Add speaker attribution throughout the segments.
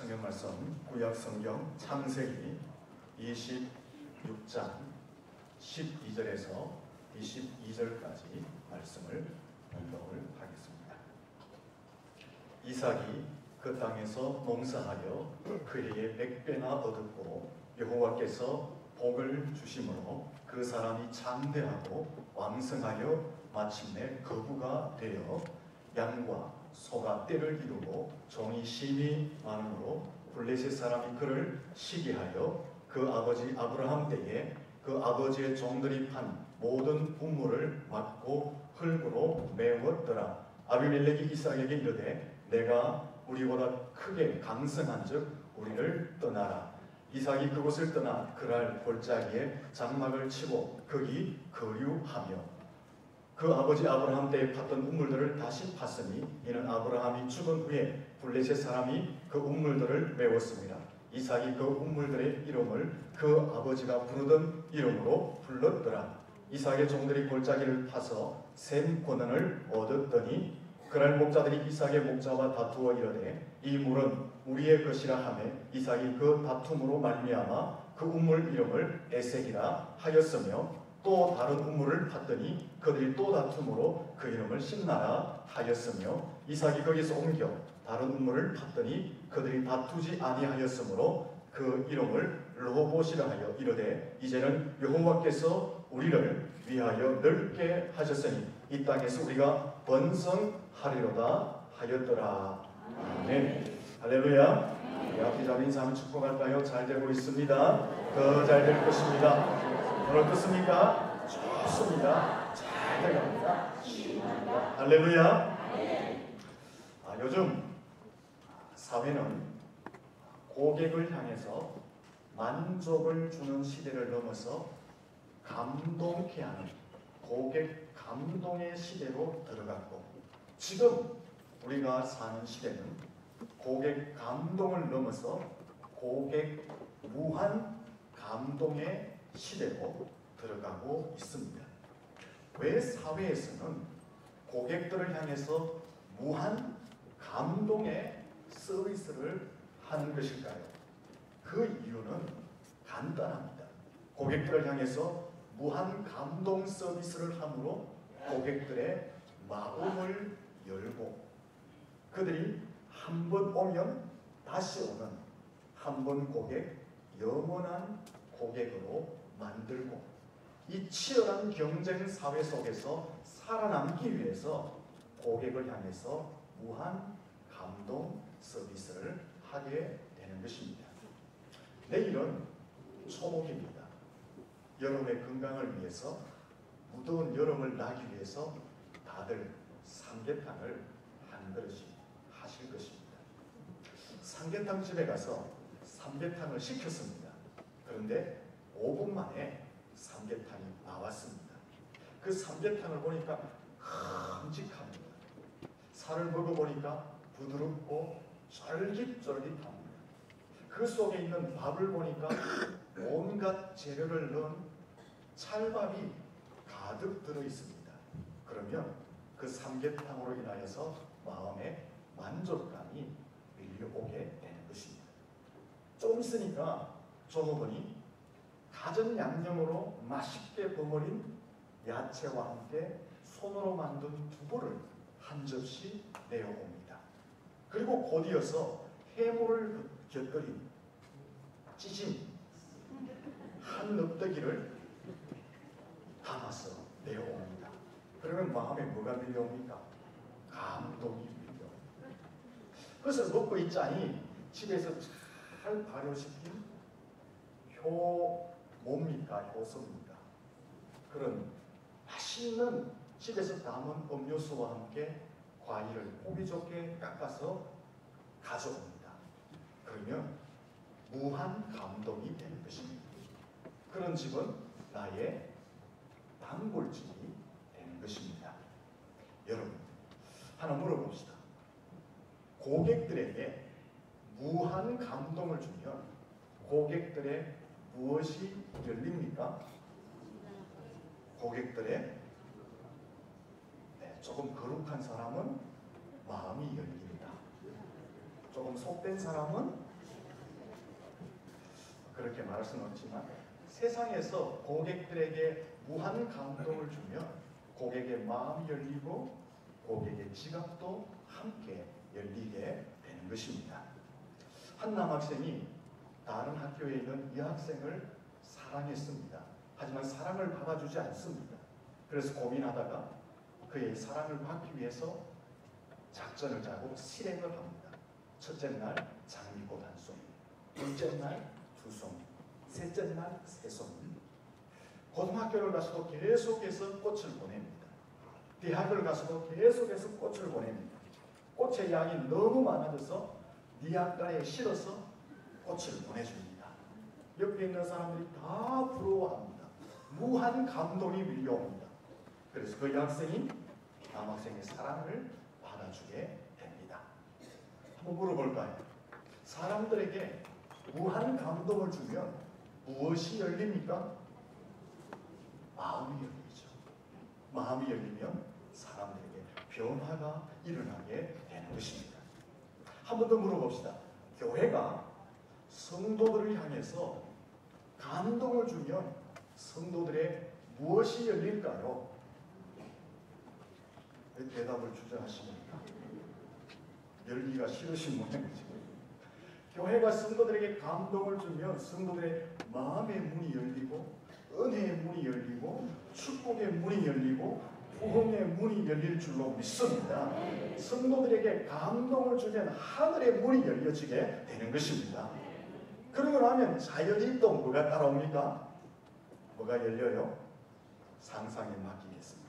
Speaker 1: 성경 말씀 구약 성경 창세기 26장 12절에서 22절까지 말씀을 공독을 하겠습니다. 이삭이 그 땅에서 농사하여 그에게 100배나 얻었고 여호와께서 복을 주심으로 그 사람이 장대하고 왕성하여 마침내 거부가 되어 양과 소가 떼를 이루고 종이 심히 많으므로 블레셋 사람이 그를 시기하여 그 아버지 아브라함 때에 그 아버지의 종들이 판 모든 분물을 막고 흙으로 메웠더라. 아비멜렉이 이삭에게 이르되 내가 우리보다 크게 강성한즉 우리를 떠나라. 이삭이 그곳을 떠나 그랄 골짜기에 장막을 치고 거기 거류하며 그 아버지 아브라함 때에 팠던 우물들을 다시 팠으니 이는 아브라함이 죽은 후에 블레셋 사람이 그 우물들을 메웠습니다. 이삭이 그 우물들의 이름을 그 아버지가 부르던 이름으로 불렀더라. 이삭의 종들이 골짜기를 파서 샘 권한을 얻었더니 그날 목자들이 이삭의 목자와 다투어 이르되 이 물은 우리의 것이라 하매 이삭이 그 다툼으로 말미암아 그 우물 이름을 에색이라 하였으며 또 다른 우물을 팠더니 그들이 또 다툼으로 그 이름을 심나라 하였으며 이삭이 거기서 옮겨 다른 우물을 팠더니 그들이 다투지 아니하였으므로 그 이름을 르호봇이라 하여 이르되 이제는 여호와께서 우리를 위하여 넓게 하셨으니 이 땅에서 우리가 번성하리로다 하였더라. 아멘. 할렐루야. 우리 앞에 잡힌 삶을 축복할까요? 잘 되고 있습니다. 더 잘 될 것입니다. 오늘 어떻습니까? 좋습니다. 잘 돼갑니다. 할렐루야. 요즘 사회는 고객을 향해서 만족을 주는 시대를 넘어서 감동케 하는 고객 감동의 시대로 들어갔고 지금 우리가 사는 시대는 고객 감동을 넘어서 고객 무한 감동의 시대로 들어가고 있습니다. 왜 사회에서는 고객들을 향해서 무한 감동의 서비스를 하는 것일까요? 그 이유는 간단합니다. 고객들을 향해서 무한 감동 서비스를 함으로 고객들의 마음을 열고 그들이 한 번 오면 다시 오는 한 번 고객, 영원한 고객으로 만들고 이 치열한 경쟁 사회 속에서 살아남기 위해서 고객을 향해서 무한 감동 서비스를 하게 되는 것입니다. 내일은 초복입니다. 여러분의 건강을 위해서 무더운 여름을 나기 위해서 다들 삼계탕을 한 그릇씩 하실 것입니다. 삼계탕 집에 가서 삼계탕을 시켰습니다. 그런데 5분 만에 삼계탕이 나왔습니다. 그 삼계탕을 보니까 큼직합니다. 살을 먹어보니까 부드럽고 쫄깃쫄깃합니다. 그 속에 있는 밥을 보니까 온갖 재료를 넣은 찰밥이 가득 들어있습니다. 그러면 그 삼계탕으로 인하여서 마음에 만족감이 밀려오게 되는 것입니다. 조금 있으니까 종업원이 가전 양념으로 맛있게 버무린 야채와 함께 손으로 만든 두부를 한 접시 내어옵니다. 그리고 곧이어서 해물을 곁들인 찌짐 한 넙대기를 담아서 내어옵니다. 그러면 마음에 뭐가 밀려옵니까? 감동이 밀려옵니다. 그것을 먹고 있자니 집에서 잘 발효시킨 뭡니까? 효소입니까? 그런 맛있는 집에서 담은 음료수와 함께 과일을 보기 좋게 깎아서 가져옵니다. 그러면 무한 감동이 되는 것입니다. 그런 집은 나의 단골집이 되는 것입니다. 여러분, 하나 물어봅시다. 고객들에게 무한 감동을 주면 고객들의 무엇이 열립니까? 고객들의 조금 거룩한 사람은 마음이 열립니다. 조금 속된 사람은 그렇게 말할 수는 없지만 세상에서 고객들에게 무한 감동을 주면 고객의 마음이 열리고 고객의 지갑도 함께 열리게 되는 것입니다. 한 남학생이 다른 학교에 있는 여학생을 사랑했습니다. 하지만 사랑을 받아주지 않습니다. 그래서 고민하다가 그의 사랑을 받기 위해서 작전을 짜고 실행을 합니다. 첫째 날 장미꽃 한 송이, 둘째 날 두 송이, 셋째 날 세 송이. 고등학교를 가서도 계속해서 꽃을 보냅니다. 대학을 가서도 계속해서 꽃을 보냅니다. 꽃의 양이 너무 많아져서 니안가에 실어서 꽃을 보내줍니다. 옆에 있는 사람들이 다 부러워합니다. 무한 감동이 밀려옵니다. 그래서 그 여학생이 남학생의 사랑을 받아주게 됩니다. 한번 물어볼까요? 사람들에게 무한 감동을 주면 무엇이 열립니까? 마음이 열리죠. 마음이 열리면 사람들에게 변화가 일어나게 되는 것입니다. 한 번 더 물어봅시다. 교회가 성도들을 향해서 감동을 주면 성도들의 무엇이 열릴까요? 왜 대답을 주저하십니까? 열기가 싫으신 모양이죠. 교회가 성도들에게 감동을 주면 성도들의 마음의 문이 열리고 은혜의 문이 열리고 축복의 문이 열리고 부흥의 문이 열릴 줄로 믿습니다. 성도들에게 감동을 주면 하늘의 문이 열려지게 되는 것입니다. 그러고 나면 자연히 또 뭐가 따라옵니까? 뭐가 열려요? 상상에 맡기겠습니다.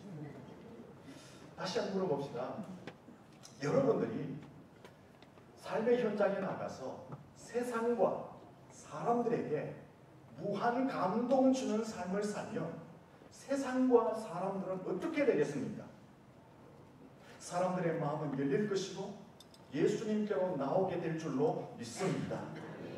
Speaker 1: 다시 한번 물어봅시다. 여러분들이 삶의 현장에 나가서 세상과 사람들에게 무한 감동 주는 삶을 살면 세상과 사람들은 어떻게 되겠습니까? 사람들의 마음은 열릴 것이고 예수님께로 나오게 될 줄로 믿습니다.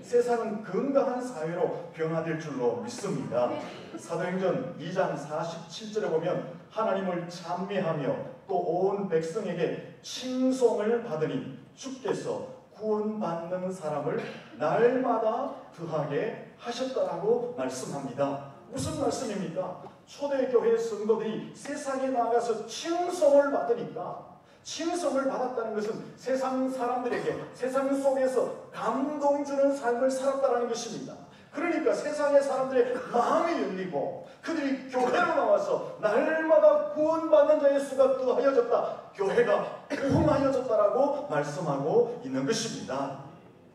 Speaker 1: 세상은 건강한 사회로 변화될 줄로 믿습니다. 사도행전 2장 47절에 보면 하나님을 찬미하며 또 온 백성에게 칭송을 받으니 주께서 구원받는 사람을 날마다 더하게 하셨다라고 말씀합니다. 무슨 말씀입니까? 초대교회 성도들이 세상에 나가서 칭송을 받으니까 칭송을 받았다는 것은 세상 사람들에게 세상 속에서 감동 주는 삶을 살았다는 것입니다. 그러니까 세상의 사람들의 마음이 열리고 그들이 교회로 나와서 날마다 구원받는 자의 수가 더하여졌다. 교회가 부흥하여졌다라고 말씀하고 있는 것입니다.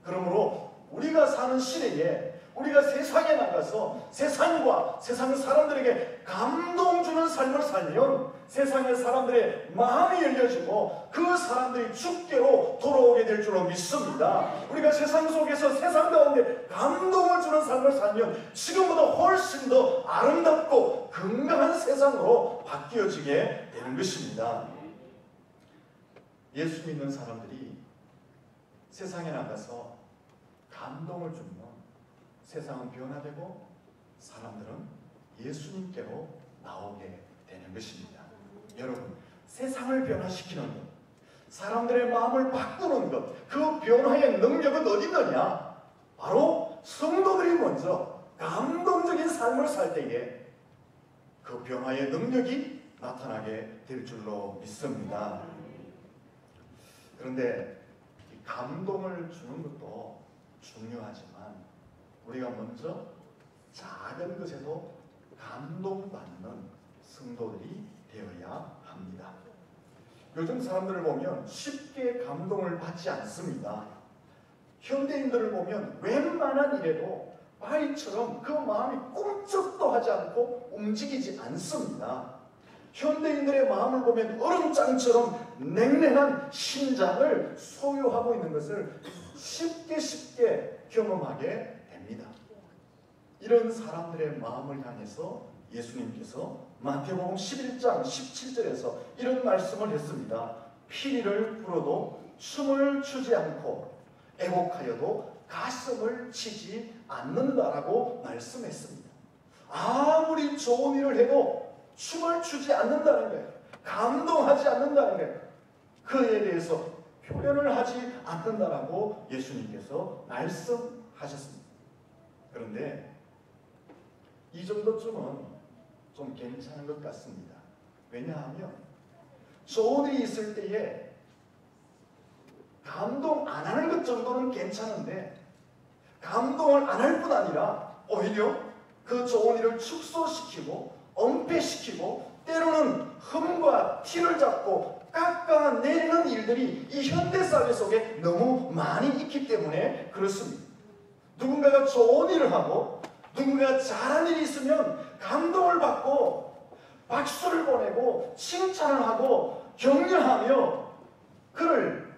Speaker 1: 그러므로 우리가 사는 시대에 우리가 세상에 나가서 세상과 세상 사람들에게 감동 주는 삶을 살면 세상의 사람들의 마음이 열려지고 그 사람들이 주께로 돌아오게 될 줄로 믿습니다. 우리가 세상 속에서 세상 가운데 감동을 주는 삶을 살면 지금보다 훨씬 더 아름답고 건강한 세상으로 바뀌어지게 되는 것입니다. 예수 믿는 사람들이 세상에 나가서 감동을 주면 세상은 변화되고 사람들은 예수님께로 나오게 되는 것입니다. 여러분, 세상을 변화시키는 것, 사람들의 마음을 바꾸는 것, 그 변화의 능력은 어디 있느냐? 바로 성도들이 먼저 감동적인 삶을 살 때에 그 변화의 능력이 나타나게 될 줄로 믿습니다. 그런데 이 감동을 주는 것도 중요하지만 우리가 먼저 작은 것에도 감동받는 성도들이 되어야 합니다. 요즘 사람들을 보면 쉽게 감동을 받지 않습니다. 현대인들을 보면 웬만한 일에도 바위처럼 그 마음이 꿈쩍도 하지 않고 움직이지 않습니다. 현대인들의 마음을 보면 얼음장처럼 냉랭한 심장을 소유하고 있는 것을 쉽게 경험하게 됩니다. 이런 사람들의 마음을 향해서 예수님께서 마태복음 11장 17절에서 이런 말씀을 했습니다. 피리를 불어도 춤을 추지 않고 애곡하여도 가슴을 치지 않는다라고 말씀했습니다. 아무리 좋은 일을 해도 춤을 추지 않는다는 거예요. 감동하지 않는다는 거예요. 그에 대해서 표현을 하지 않는다라고 예수님께서 말씀하셨습니다. 그런데 이 정도쯤은 좀 괜찮은 것 같습니다. 왜냐하면 좋은 일이 있을 때에 감동 안 하는 것 정도는 괜찮은데 감동을 안 할 뿐 아니라 오히려 그 좋은 일을 축소시키고 은폐시키고 때로는 흠과 티를 잡고 깎아내리는 일들이 이 현대사회 속에 너무 많이 있기 때문에 그렇습니다. 누군가가 좋은 일을 하고 누군가가 잘한 일이 있으면 감동을 받고 박수를 보내고 칭찬을 하고 격려하며 그를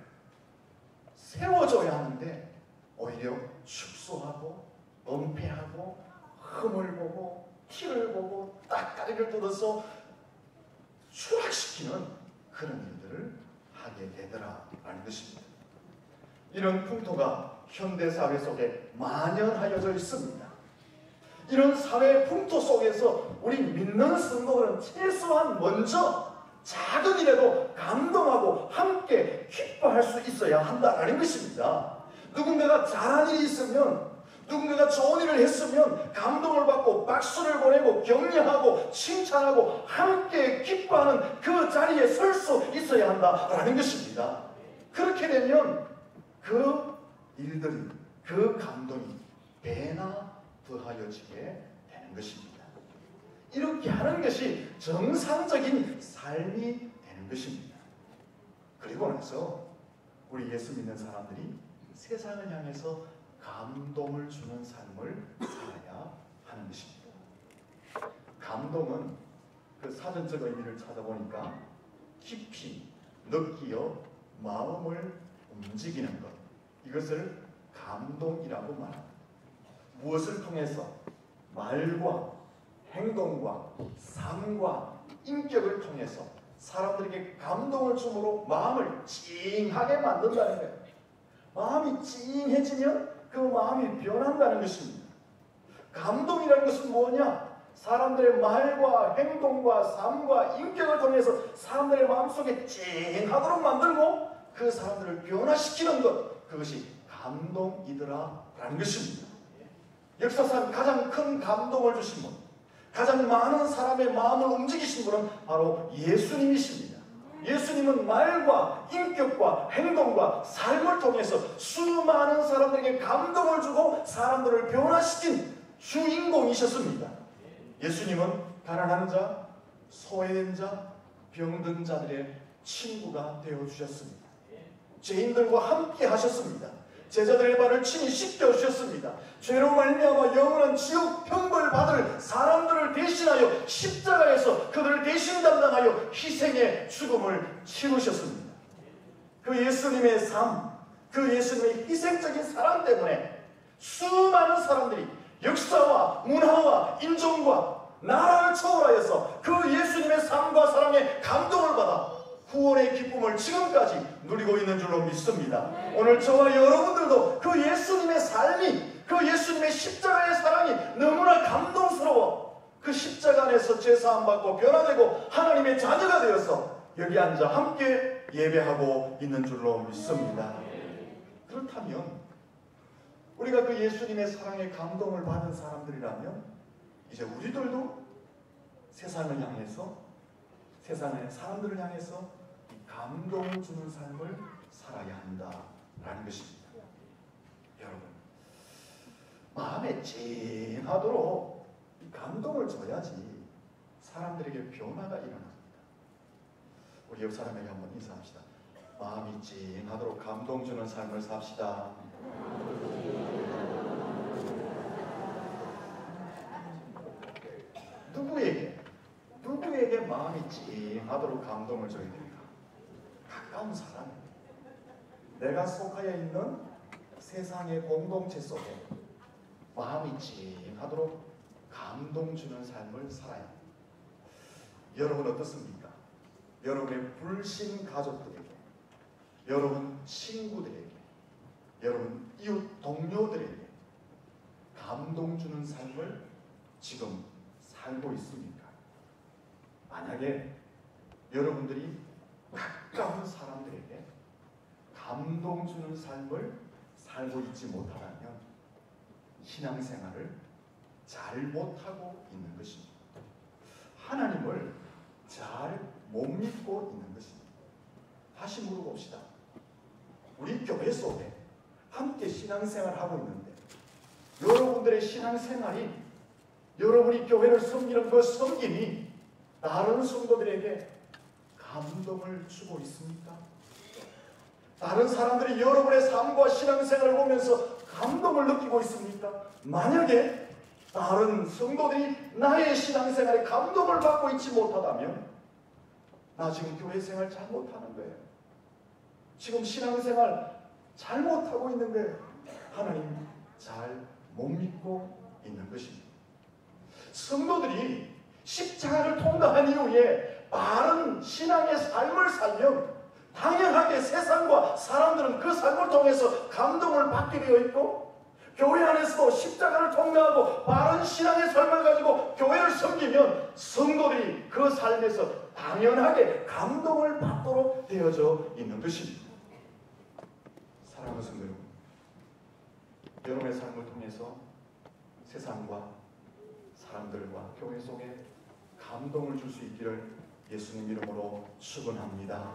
Speaker 1: 세워줘야 하는데 오히려 축소하고 은폐하고 흠을 보고 티를 보고 딱다리를 뜯어서 추락시키는 그런 일들을 하게 되더라라는 것입니다. 이런 풍토가 현대사회 속에 만연하여져 있습니다. 이런 사회 풍토 속에서 우리 믿는 성도들은 최소한 먼저 작은 일에도 감동하고 함께 기뻐할 수 있어야 한다는 것입니다. 누군가가 잘한 일이 있으면 누군가가 좋은 일을 했으면 감동을 받고 박수를 보내고 격려하고 칭찬하고 함께 기뻐하는 그 자리에 설 수 있어야 한다라는 것입니다. 그렇게 되면 그 일들이 그 감동이 배나 더하여지게 되는 것입니다. 이렇게 하는 것이 정상적인 삶이 되는 것입니다. 그리고 나서 우리 예수 믿는 사람들이 세상을 향해서 감동을 주는 삶을 살아야 하는 것입니다. 감동은 그 사전적 의미를 찾아보니까 깊이 느끼어 마음을 움직이는 것, 이것을 감동이라고 말합니다. 무엇을 통해서? 말과 행동과 삶과 인격을 통해서 사람들에게 감동을 주므로 마음을 찡하게 만든다는 거예요. 마음이 찡해지면 그 마음이 변한다는 것입니다. 감동이라는 것은 뭐냐? 사람들의 말과 행동과 삶과 인격을 통해서 사람들의 마음속에 찡하도록 만들고 그 사람들을 변화시키는 것, 그것이 감동이더라라는 것입니다. 역사상 가장 큰 감동을 주신 분, 가장 많은 사람의 마음을 움직이신 분은 바로 예수님이십니다. 예수님은 말과 인격과 행동과 삶을 통해서 수많은 사람들에게 감동을 주고 사람들을 변화시킨 주인공이셨습니다. 예수님은 가난한 자, 소외된 자, 병든 자들의 친구가 되어주셨습니다. 죄인들과 함께 하셨습니다. 제자들의 발을 친히 씻겨주셨습니다. 죄로 말미암아 영원한 지옥 형벌 받을 사람들을 대신하여 십자가에서 그들을 대신 담당하여 희생의 죽음을 치르셨습니다. 그 예수님의 삶, 그 예수님의 희생적인 사랑 때문에 수많은 사람들이 역사와 문화와 인종과 나라를 초월하여서 그 예수님의 삶과 사랑에 감동을 받아 구원의 기쁨을 지금까지 누리고 있는 줄로 믿습니다. 오늘 저와 여러분들도 그 예수님의 삶이, 그 예수님의 십자가의 사랑이 너무나 감동스러워 그 십자가 안에서 죄사함 받고 변화되고 하나님의 자녀가 되어서 여기 앉아 함께 예배하고 있는 줄로 믿습니다. 그렇다면 우리가 그 예수님의 사랑에 감동을 받은 사람들이라면 이제 우리들도 세상을 향해서, 세상의 사람들을 향해서 감동을 주는 삶을 살아야 한다라는 것입니다. 여러분, 마음에 찡하도록 감동을 줘야지 사람들에게 변화가 일어납니다. 우리 옆 사람에게 한번 인사합시다. 마음이 찡하도록 감동 주는 삶을 삽시다. 누구에게 마음이 찡하도록 감동을 줘야 됩니까? 가까운 사람, 내가 속하여 있는 세상의 공동체 속에 마음이 찡하도록 감동 주는 삶을 살아야 합니다. 여러분 어떻습니까? 여러분의 불신 가족들에게, 여러분 친구들에게, 여러분 이웃 동료들에게 감동 주는 삶을 지금 살고 있습니까? 만약에 여러분들이 가까운 신앙생활을 잘 못하고 있는 것입니다. 하나님을 잘 못 믿고 있는 것입니다. 다시 물어봅시다. 우리 교회 속에 함께 신앙생활을 하고 있는데 여러분들의 신앙생활이, 여러분이 교회를 섬기는 그 섬김이 다른 성도들에게 감동을 주고 있습니까? 다른 사람들이 여러분의 삶과 신앙생활을 보면서 감동을 느끼고 있습니까? 만약에 다른 성도들이 나의 신앙생활에 감동을 받고 있지 못하다면 나 지금 교회 생활 잘못하는 거예요. 지금 신앙생활 잘못하고 있는 거예요. 하나님 잘 못 믿고 있는 것입니다. 성도들이 십자가를 통과한 이후에 바른 신앙의 삶을 살면 당연하게 세상과 사람들은 그 삶을 통해서 감동을 받게 되어 있고, 교회 안에서도 십자가를 통과하고 바른 신앙의 삶을 가지고 교회를 섬기면 성도들이 그 삶에서 당연하게 감동을 받도록 되어져 있는 것입니다. 사랑하는 성도 여러분, 여러분의 삶을 통해서 세상과 사람들과 교회 속에 감동을 줄 수 있기를 예수님 이름으로 축원합니다.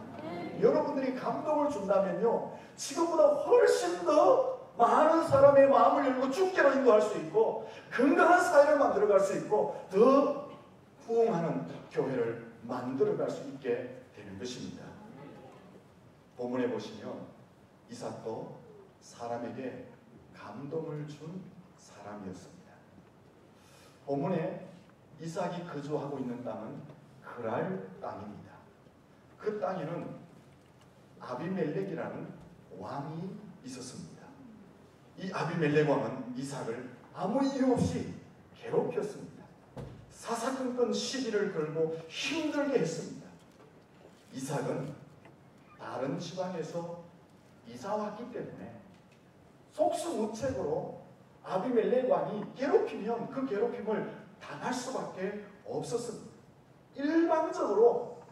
Speaker 1: 여러분들이 감동을 준다면요, 지금보다 훨씬 더 많은 사람의 마음을 열고 주께로 인도할 수 있고 건강한 사회를 만들어갈 수 있고 더 부흥하는 교회를 만들어갈 수 있게 되는 것입니다. 본문에 보시면 이삭도 사람에게 감동을 준 사람이었습니다. 본문에 이삭이 거주하고 있는 땅은 그랄 땅입니다. 그 땅에는 아비멜렉이라는 왕이 있었습니다. 이 아비멜렉 왕은 이삭을 아무 이유 없이 괴롭혔습니다. 사사건건 시비를 걸고 힘들게 했습니다. 이삭은 다른 지방에서 이사 왔기 때문에 속수무책으로 아비멜렉 왕이 괴롭히면 그 괴롭힘을 당할 수밖에 없었습니다. 일방적으로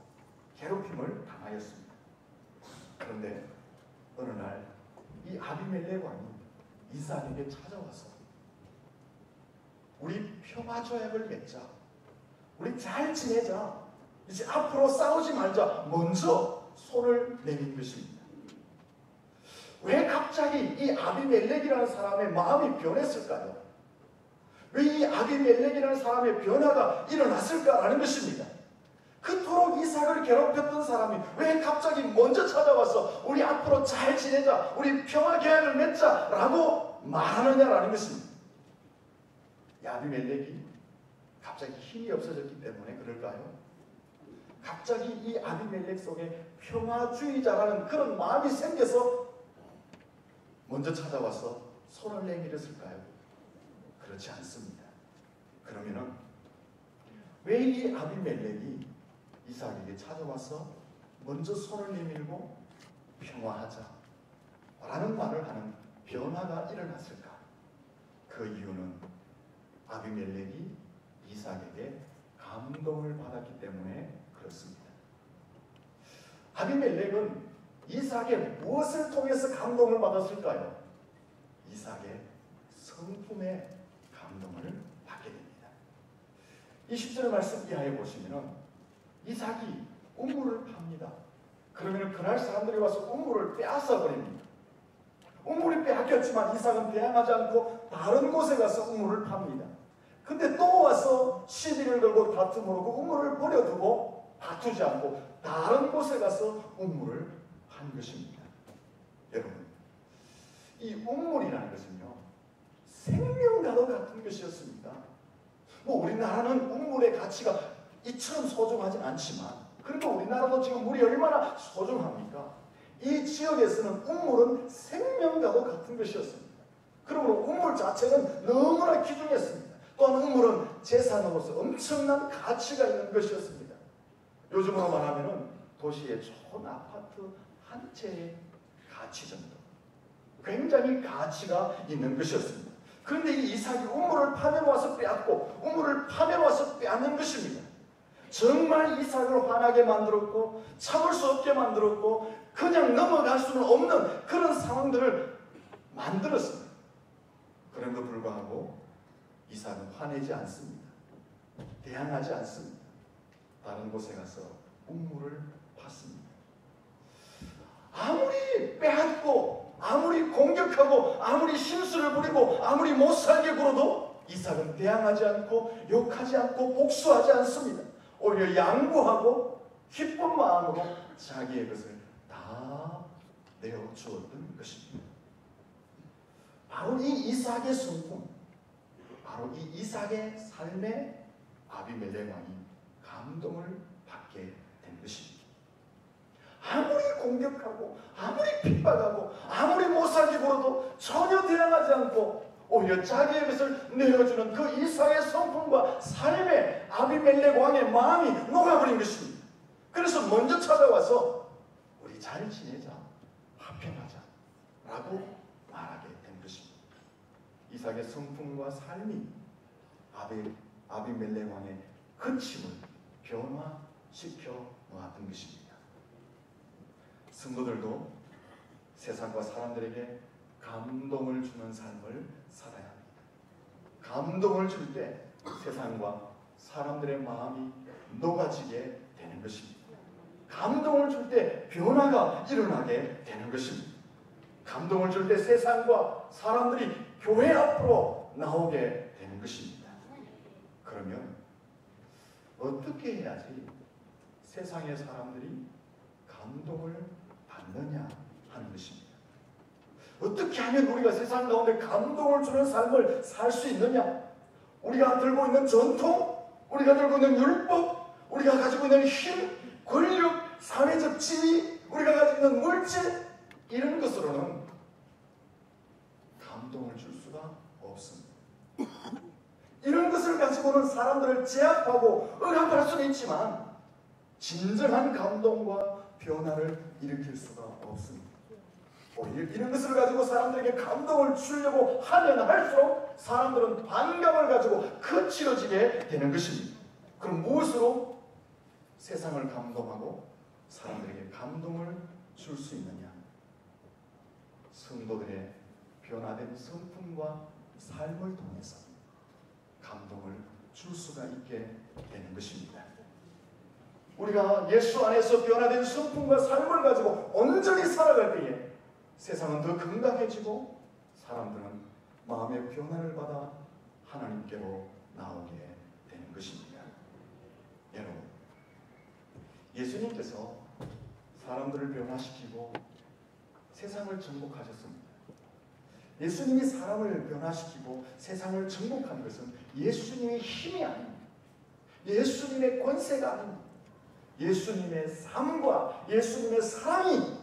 Speaker 1: 괴롭힘을 당하였습니다. 그런데 어느 날 이 아비멜렉 왕이 이삭에게 찾아와서 우리 평화조약을 맺자, 우리 잘 지내자, 이제 앞으로 싸우지 말자, 먼저 손을 내민 것입니다. 왜 갑자기 이 아비멜렉이라는 사람의 마음이 변했을까요? 왜 이 아비멜렉이라는 사람의 변화가 일어났을까라는 것입니다. 그토록 이삭을 괴롭혔던 사람이 왜 갑자기 먼저 찾아와서 우리 앞으로 잘 지내자, 우리 평화 계약을 맺자라고 말하느냐라는 것입니다. 이 아비멜렉이 갑자기 힘이 없어졌기 때문에 그럴까요? 갑자기 이 아비멜렉 속에 평화주의자라는 그런 마음이 생겨서 먼저 찾아와서 손을 내밀었을까요? 그렇지 않습니다. 그러면은 왜 이 아비멜렉이 이삭에게 찾아와서 먼저 손을 내밀고 평화하자 라는 말을 하는 변화가 일어났을까? 그 이유는 아비멜렉이 이삭에게 감동을 받았기 때문에 그렇습니다. 아비멜렉은 이삭의 무엇을 통해서 감동을 받았을까요? 이삭의 성품에 감동을 받게 됩니다. 20절의 말씀 이하에 보시면 이삭이 우물을 팝니다. 그러면 그날 사람들이 와서 우물을 빼앗아 버립니다. 우물이 빼앗겼지만 이삭은 대항하지 않고 다른 곳에 가서 우물을 팝니다. 근데 또 와서 시비를 걸고 다툼으로 그 우물을 버려두고 다투지 않고 다른 곳에 가서 우물을 판 것입니다. 여러분, 이 우물이라는 것은요, 생명과도 같은 것이었습니다. 뭐 우리나라는 우물의 가치가 이처럼 소중하진 않지만 그래도 우리나라도 지금 물이 얼마나 소중합니까? 이 지역에서는 우물은 생명과도 같은 것이었습니다. 그러므로 우물 자체는 너무나 귀중했습니다. 또한 우물은 재산으로서 엄청난 가치가 있는 것이었습니다. 요즘으로 말하면 도시의 좋은 아파트 한 채의 가치 정도, 굉장히 가치가 있는 것이었습니다. 그런데 이 이삭이 우물을 파내와서 빼앗고 우물을 파내와서 빼앗는 것입니다. 정말 이삭을 화나게 만들었고 참을 수 없게 만들었고 그냥 넘어갈 수는 없는 그런 상황들을 만들었습니다. 그런 그럼에도 불구하고 이삭은 화내지 않습니다. 대항하지 않습니다. 다른 곳에 가서 우물을 팠습니다. 아무리 빼앗고 아무리 공격하고 아무리 심술을 부리고 아무리 못살게 굴어도 이삭은 대항하지 않고 욕하지 않고 복수하지 않습니다. 오히려 양보하고 기쁜 마음으로 자기의 것을 다 내어주었던 것입니다. 바로 이 이삭의 성품, 바로 이 이삭의 삶에 아비멜렉 왕이 감동을 받게 된 것입니다. 아무리 공격하고 아무리 핍박하고 아무리 못살게 굴어도 전혀 대항하지 않고 오히려 자기의 것을 내어주는 그 이삭의 성품과 삶에 아비멜렉 왕의 마음이 녹아버린 것입니다. 그래서 먼저 찾아와서 우리 잘 지내자, 화평하자 라고 말하게 된 것입니다. 이삭의 성품과 삶이 아비멜렉 왕의 근심을 변화시켜 놓았던 것입니다. 성도들도 세상과 사람들에게 감동을 주는 삶을 살아야 합니다. 감동을 줄 때 세상과 사람들의 마음이 녹아지게 되는 것입니다. 감동을 줄 때 변화가 일어나게 되는 것입니다. 감동을 줄 때 세상과 사람들이 교회 앞으로 나오게 되는 것입니다. 그러면 어떻게 해야지 세상의 사람들이 감동을 받느냐 하는 것입니다. 어떻게 하면 우리가 세상 가운데 감동을 주는 삶을 살 수 있느냐? 우리가 들고 있는 전통, 우리가 들고 있는 율법, 우리가 가지고 있는 힘, 권력, 사회적 지위, 우리가 가지고 있는 물질, 이런 것으로는 감동을 줄 수가 없습니다. 이런 것을 가지고는 사람들을 제압하고 억압할 수는 있지만 진정한 감동과 변화를 일으킬 수가 없습니다. 오히려 이런 것을 가지고 사람들에게 감동을 주려고 하면 할수록 사람들은 반감을 가지고 거칠어지게 되는 것입니다. 그럼 무엇으로 세상을 감동하고 사람들에게 감동을 줄 수 있느냐? 성도들의 변화된 성품과 삶을 통해서 감동을 줄 수가 있게 되는 것입니다. 우리가 예수 안에서 변화된 성품과 삶을 가지고 온전히 살아갈 때에 세상은 더 건강해지고 사람들은 마음의 변화를 받아 하나님께로 나오게 되는 것입니다. 여러분, 예수님께서 사람들을 변화시키고 세상을 정복하셨습니다. 예수님이 사람을 변화시키고 세상을 정복한 것은 예수님의 힘이 아닙니다. 예수님의 권세가 아닙니다. 예수님의 삶과 예수님의 사랑이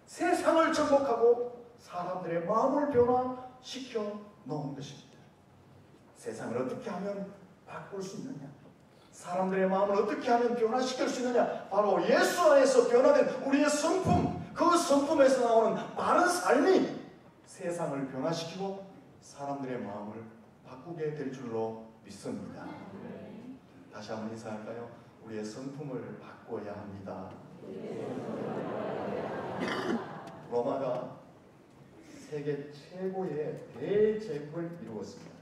Speaker 1: 세상을 정복하고 사람들의 마음을 변화시켜 놓은 것입니다. 세상을 어떻게 하면 바꿀 수 있느냐? 사람들의 마음을 어떻게 하면 변화시킬 수 있느냐? 바로 예수 안에서 변화된 우리의 성품, 그 성품에서 나오는 바른 삶이 세상을 변화시키고 사람들의 마음을 바꾸게 될 줄로 믿습니다. 다시 한번 인사할까요? 우리의 성품을 바꿔야 합니다. 로마가 세계 최고의 대제국을 이루었습니다.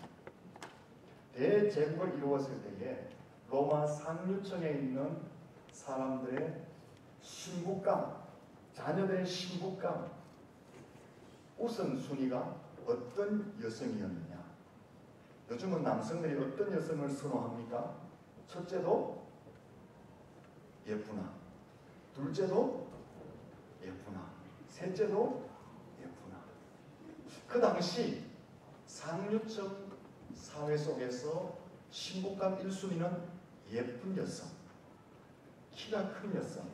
Speaker 1: 대제국을 이루었을 때에 로마 상류층에 있는 사람들의 신부감, 자녀들의 신부감 우선순위가 어떤 여성이었느냐? 요즘은 남성들이 어떤 여성을 선호합니까? 첫째도 예쁘나, 둘째도 예쁘나, 셋째도 예쁘나. 그 당시 상류층 사회 속에서 신부감 1순위는 예쁜 여성, 키가 큰 여성,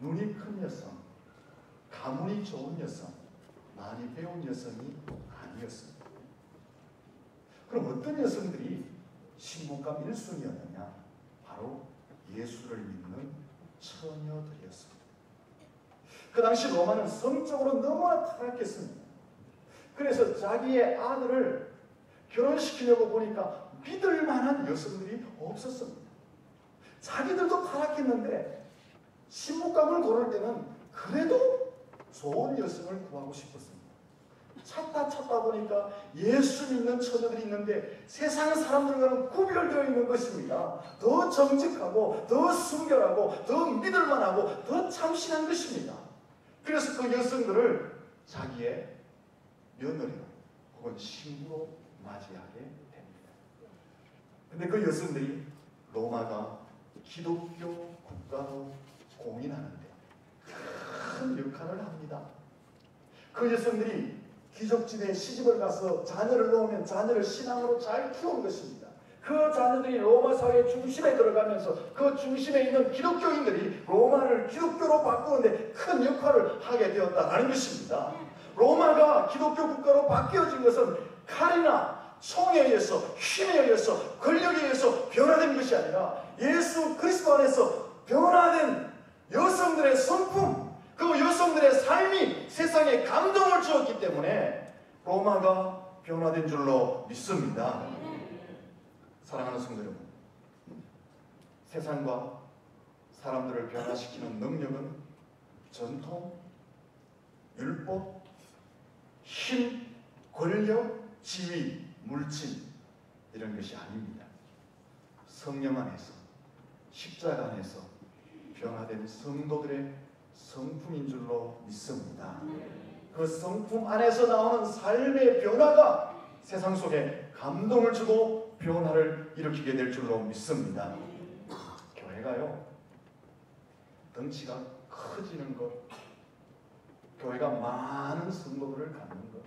Speaker 1: 눈이 큰 여성, 가문이 좋은 여성, 많이 배운 여성이 아니었습니다. 그럼 어떤 여성들이 신부감 1순위였느냐? 바로 예수를 믿는 처녀들이었습니다. 그 당시 로마는 성적으로 너무나 타락했습니다. 그래서 자기의 아들을 결혼시키려고 보니까 믿을 만한 여성들이 없었습니다. 자기들도 타락했는데 신부감을 고를 때는 그래도 좋은 여성을 구하고 싶었습니다. 찾다 보니까 예수 믿는 처녀들이 있는데 세상 사람들과는 구별되어 있는 것입니다. 더 정직하고 더 순결하고 더 믿을만하고 더 참신한 것입니다. 그래서 그 여성들을 자기의 며느리로 혹은 신부로 맞이하게 됩니다. 근데 그 여성들이 로마가 기독교 국가로 공인하는데 큰 역할을 합니다. 그 여성들이 귀족집에 시집을 가서 자녀를 놓으면 자녀를 신앙으로 잘 키운 것입니다. 그 자녀들이 로마 사회 중심에 들어가면서 그 중심에 있는 기독교인들이 로마를 기독교로 바꾸는데 큰 역할을 하게 되었다는 것입니다. 로마가 기독교 국가로 바뀌어진 것은 칼이나 총에 의해서, 힘에 의해서, 권력에 의해서 변화된 것이 아니라 예수 그리스도 안에서 변화된 여성들의 성품, 그 여성들의 삶이 세상에 감동을 주었기 때문에 로마가 변화된 줄로 믿습니다. 사랑하는 성도 여러분, 세상과 사람들을 변화시키는 능력은 전통, 율법, 힘, 권력, 지위, 물질 이런 것이 아닙니다. 성령 안에서, 십자가 안에서 변화된 성도들의 성품인 줄로 믿습니다. 그 성품 안에서 나오는 삶의 변화가 세상 속에 감동을 주고 변화를 일으키게 될 줄로 믿습니다. 교회가요, 덩치가 커지는 것, 교회가 많은 성도들을 갖는 것,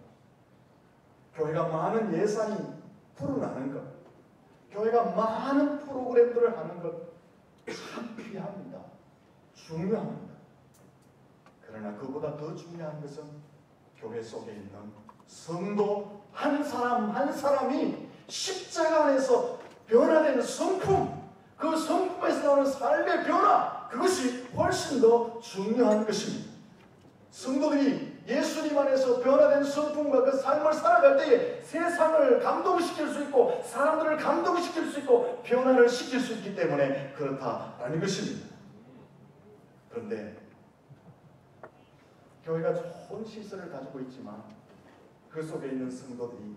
Speaker 1: 교회가 많은 예산이 불어나는 것, 교회가 많은 프로그램들을 하는 것 참 귀합니다. 중요합니다. 그러나 그보다 더 중요한 것은 교회 속에 있는 성도 한 사람 한 사람이 십자가 안에서 변화되는 성품, 그 성품에서 나오는 삶의 변화, 그것이 훨씬 더 중요한 것입니다. 성도들이 예수님 안에서 변화된 성품과 그 삶을 살아갈 때에 세상을 감동시킬 수 있고 사람들을 감동시킬 수 있고 변화를 시킬 수 있기 때문에 그렇다라는 것입니다. 그런데 교회가 좋은 시설을 가지고 있지만 그 속에 있는 성도들이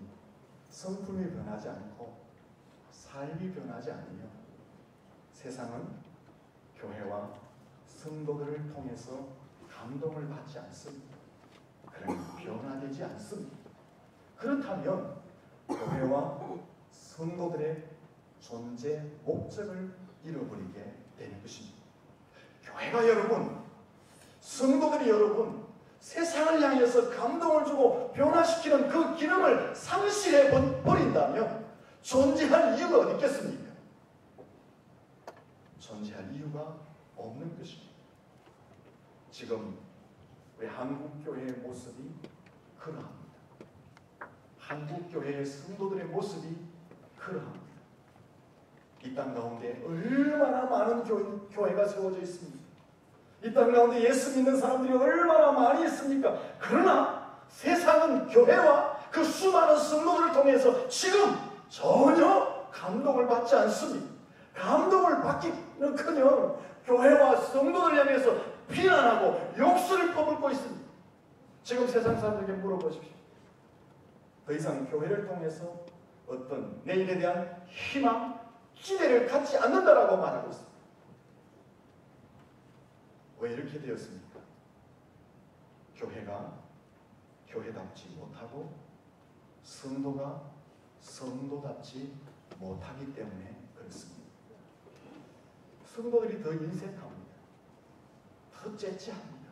Speaker 1: 성품이 변하지 않고 삶이 변하지 않으면 세상은 교회와 성도들을 통해서 감동을 받지 않습니다. 그러면 변화되지 않습니다. 그렇다면 교회와 성도들의 존재 목적을 잃어버리게 되는 것입니다. 교회가 여러분, 성도들이 여러분, 세상을 향해서 감동을 주고 변화시키는 그 기능을 상실해 버린다면 존재할 이유가 어디 있겠습니까? 존재할 이유가 없는 것입니다. 지금 우리 한국교회의 모습이 그러합니다. 한국교회의 성도들의 모습이 그러합니다. 이 땅 가운데 얼마나 많은 교회가 세워져 있습니다. 이 땅 가운데 예수 믿는 사람들이 얼마나 많이 있습니까? 그러나 세상은 교회와 그 수많은 성도들을 통해서 지금 전혀 감동을 받지 않습니다. 감동을 받기는커녕 교회와 성도들 향해서 비난하고 욕설을 퍼붓고 있습니다. 지금 세상 사람들에게 물어보십시오. 더 이상 교회를 통해서 어떤 내일에 대한 희망, 기대를 갖지 않는다라고 말하고 있습니다. 왜 이렇게 되었습니까? 교회가 교회답지 못하고 성도가 성도답지 못하기 때문에 그렇습니다. 성도들이 더 인색합니다. 더 째째합니다.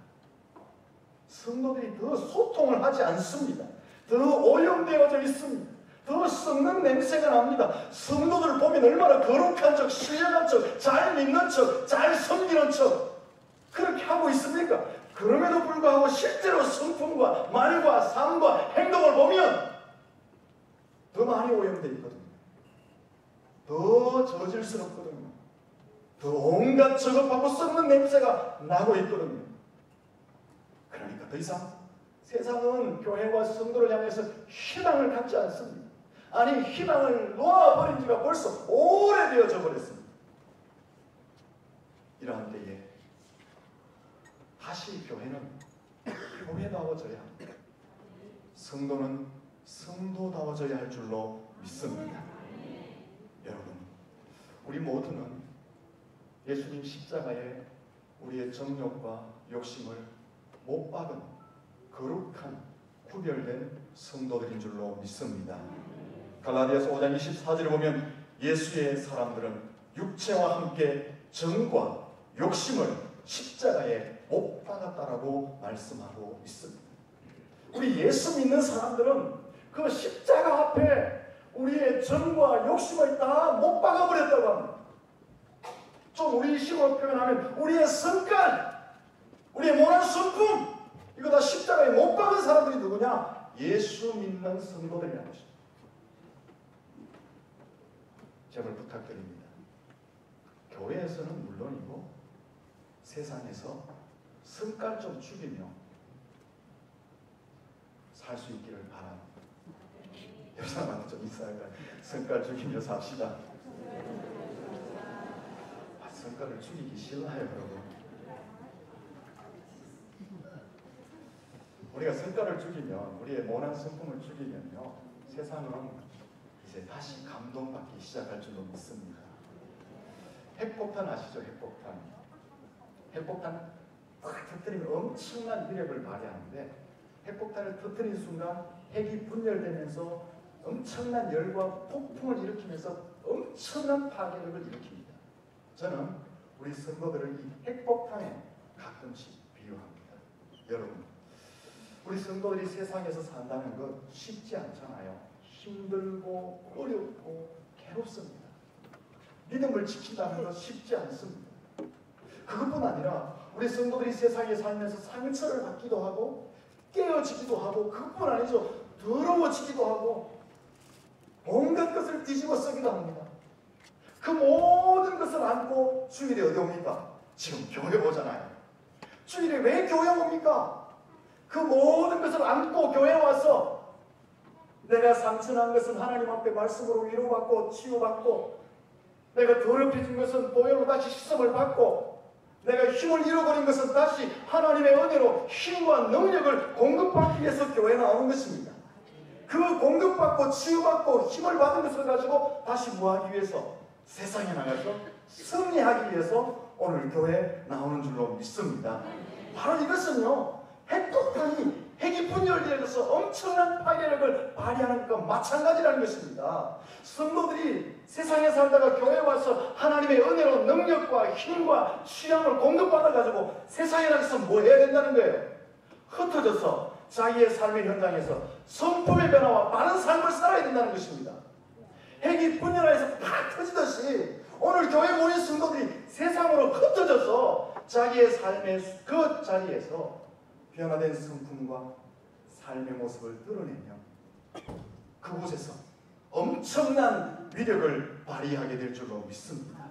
Speaker 1: 성도들이 더 소통을 하지 않습니다. 더 오염되어져 있습니다. 더 썩는 냄새가 납니다. 성도들을 보면 얼마나 거룩한 척, 신령한 척, 잘 믿는 척, 잘 섬기는 척 그렇게 하고 있습니까? 그럼에도 불구하고 실제로 성품과 말과 삶과 행동을 보면 더 많이 오염되어 있거든요. 더 저질스럽거든요. 더 온갖 저급하고 썩는 냄새가 나고 있거든요. 그러니까 더 이상 세상은 교회와 성도를 향해서 희망을 갖지 않습니다. 아니, 희망을 놓아버린 지가 벌써 오래되어져 버렸습니다. 이러한 때에 다시 교회는 교회다워져야 합니다. 성도는 성도다워져야 할 줄로 믿습니다. 여러분, 우리 모두는 예수님 십자가에 우리의 정욕과 욕심을 못 박은 거룩한 구별된 성도들인 줄로 믿습니다. 갈라디아서 5장 24절에 보면 예수의 사람들은 육체와 함께 정과 욕심을 십자가에 못 박았다라고 말씀하고 있습니다. 우리 예수 믿는 사람들은 그 십자가 앞에 우리의 정과 욕심을 다 못 박아버렸다고 합니다. 좀 우리 식으로 표현하면 우리의 성깔, 우리의 모난 성품, 이거 다 십자가에 못 박은 사람들이 누구냐? 예수 믿는 성도들이라는 것입니다. 제발 부탁드립니다. 교회에서는 물론이고 세상에서 성깔 좀 죽이며 살 수 있기를 바랍니다. 옆 사람한테 좀 인사할까요? 성깔 죽이며 삽시다. 성깔을 죽이기 싫어요, 여러분. 우리가 성깔을 죽이면, 우리의 모난 성품을 죽이면요, 세상은 이제 다시 감동받기 시작할 줄로 믿습니다. 핵폭탄 아시죠? 핵폭탄. 핵폭탄 딱 터뜨리면 엄청난 위력을 발휘하는데, 핵폭탄을 터뜨린 순간 핵이 분열되면서 엄청난 열과 폭풍을 일으키면서 엄청난 파괴력을 일으킵니다. 저는 우리 성도들을 이 핵폭탄에 가끔씩 비유합니다. 여러분, 우리 성도들이 세상에서 산다는 것 쉽지 않잖아요. 힘들고 어렵고 괴롭습니다. 믿음을 지킨다는 것 쉽지 않습니다. 그것뿐 아니라 우리 성도들이 세상에 살면서 상처를 받기도 하고 깨어지기도 하고, 그것뿐 아니죠. 더러워지기도 하고 온갖 것을 뒤집어 쓰기도 합니다. 그 모든 것을 안고 주일에 어디 옵니까? 지금 교회 오잖아요. 주일에 왜 교회 옵니까? 그 모든 것을 안고 교회에 와서 내가 상처난 것은 하나님 앞에 말씀으로 위로받고 치유받고, 내가 더럽혀진 것은 보혈로 다시 씻음을 받고, 내가 힘을 잃어버린 것은 다시 하나님의 은혜로 힘과 능력을 공급받기 위해서 교회에 나오는 것입니다. 그 공급받고 치유받고 힘을 받은 것을 가지고 다시 뭐하기 위해서? 세상에 나가서 승리하기 위해서 오늘 교회에 나오는 줄로 믿습니다. 바로 이것은요, 핵폭탄이 핵이 분열되어서 엄청난 파괴력을 발휘하는 것과 마찬가지라는 것입니다. 성도들이 세상에 살다가 교회에 와서 하나님의 은혜로 능력과 힘과 취향을 공급받아가지고 세상에 나가서 뭐 해야 된다는 거예요? 흩어져서 자기의 삶의 현장에서 성품의 변화와 바른 삶을 살아야 된다는 것입니다. 핵이 분열해서 팍 터지듯이 오늘 교회 모인 성도들이 세상으로 흩어져서 자기의 삶의 그 자리에서 변화된 성품과 삶의 모습을 드러내며 그곳에서 엄청난 위력을 발휘하게 될 줄로 믿습니다.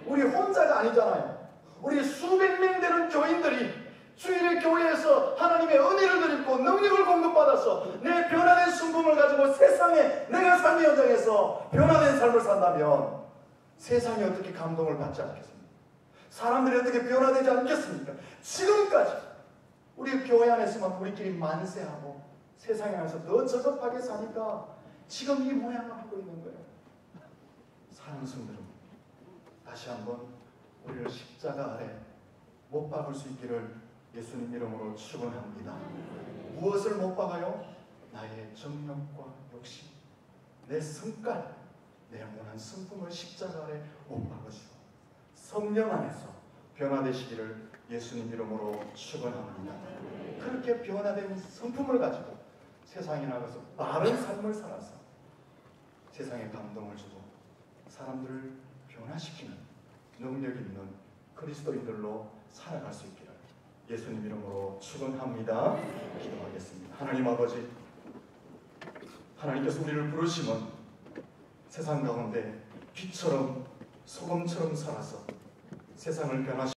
Speaker 1: 우리 혼자가 아니잖아요. 우리 수백 명 되는 교인들이 주일의 교회에서 하나님의 은혜를 드리고 능력을 공급받아서 내 변화된 성품을 가지고 세상에 내가 삶의 현장에서 변화된 삶을 산다면 세상이 어떻게 감동을 받지 않겠습니까? 사람들이 어떻게 변화되지 않겠습니까? 지금까지 우리 교회 안에서만 우리끼리 만세하고 세상에 나가서 더 저급하게 사니까 지금 이 모양을 하고 있는 거예요. 사랑하는 성도들, 다시 한번 우리를 십자가 아래 못 박을 수 있기를 예수님 이름으로 축원합니다. 무엇을 못 박아요? 나의 정욕과 욕심, 내 성깔, 내 모난 성품을 십자가 아래 못 박으시고 성령 안에서 변화되시기를 예수님 이름으로 축원합니다. 그렇게 변화된 성품을 가지고 세상에 나가서 바른 삶을 살아서 세상에 감동을 주고 사람들을 변화시키는 능력 있는 그리스도인들로 살아갈 수 있기를 예수님 이름으로 축원합니다. 기도하겠습니다. 하나님 아버지, 하나님께서 우리를 부르시면 세상 가운데 빛처럼 소금처럼 살아서 세상을 변화시키는